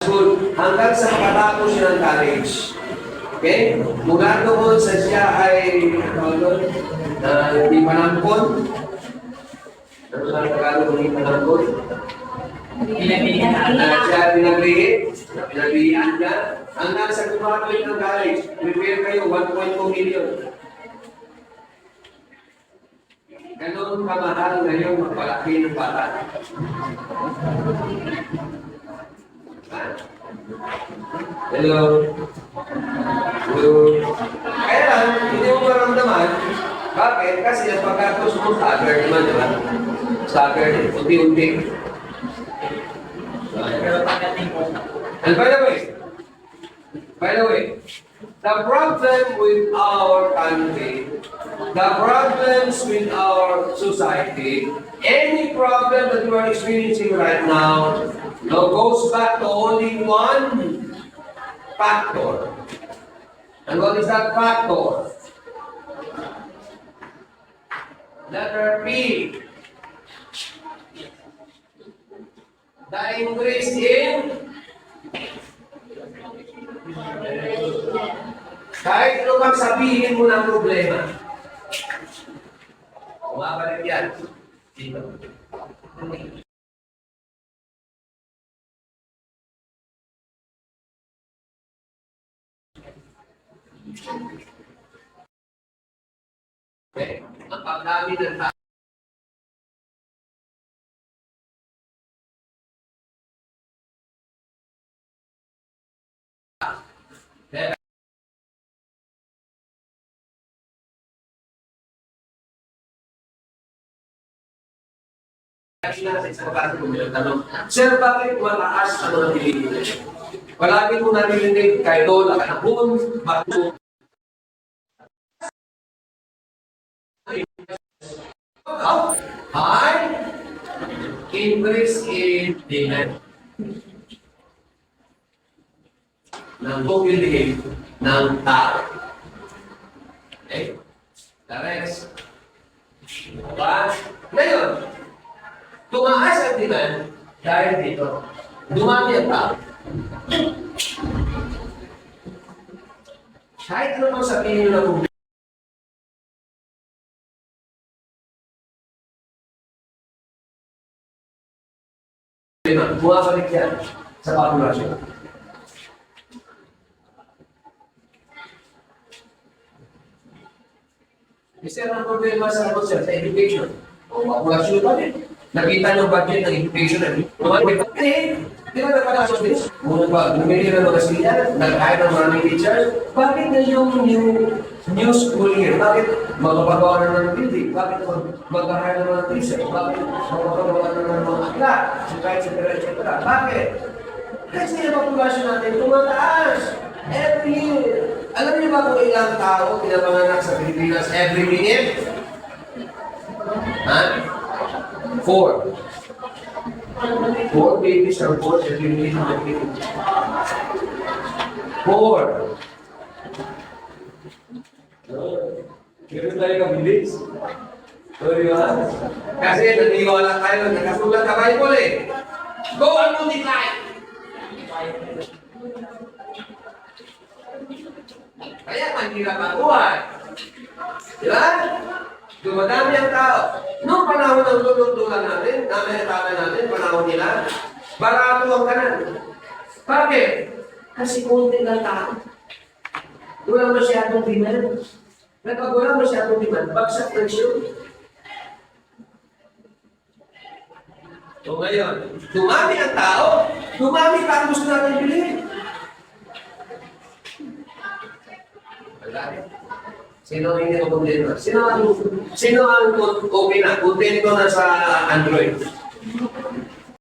school hanggang sa makatapos siya ng college. Okay? Mula doon sa siya ay hindi panampon. Ano sa Tagalog hindi panampon? Siya pinaglihan niya. Hanggang sa kumapit ng college, prepare kayo 1.2 million. Ganon kamahal ngayon magpalaki ng bata. Hello. Hello. Kaya lang, hindi mo maramdaman. Bakit? Kasi ang pagkatos mo sa agar naman, di ba? Sa agar, unti-unti. And by the way, the problem with our country, the problems with our society, any problem that you are experiencing right now, goes back to only one factor. And what is that factor? Letter P. The increase in kahit ano bang sabihin mo ng problema. Umabalik yan. Dito. Okay. Ang pagdami ng tao. Sir, bakit mataas ang mga bilihin? Palagi mo narinig kay Lola, kanakun, bato. High increase in demand ng bumili ng tao. Okay? The rest. Diba? Ngayon, tumaas ang demand dahil dito. Dumami ang tao. Kahit ano mang sabihin nyo na problema, bumabalik yan sa populasyon. Isa ang problema sa education. O populasyon pa rin. Nakita nyo budget ng education na di ba napalasos din? Bumili ng mga sila, nag-hire ng maraming teachers. Bakit na yung new school year? Bakit magpapagawa na ng building? Bakit mag-hire ng mga teachers? Bakit magpapagawa na ng mga akla? Etc. Bakit? Kasi ang populasyon natin tumataas. Every year. Alam niyo ba kung ilang tao pinapanganak sa Pilipinas every minute? Ha? 4 babies are born every minute in the Philippines. 4. Ganun tayo kabilis. So, di ba? Kasi naniwala tayo, nakasulat na Bible eh. Go and multiply! Kaya mahirap ang buhay. Di ba? Dumadami ang tao. Noong panahon ng tulong-tulang natin, natin, panahon nila, barato ang kanan. Bakit? Kasi konti ng tao. Wala masyadong demand. Kapag wala masyadong demand, bagsak ng show. So ngayon, dumami ang tao, dumami pa ang gusto natin bilhin. Wala. Sino ang hindi ko kontento? Sino ang okay na? Kontento na sa Android?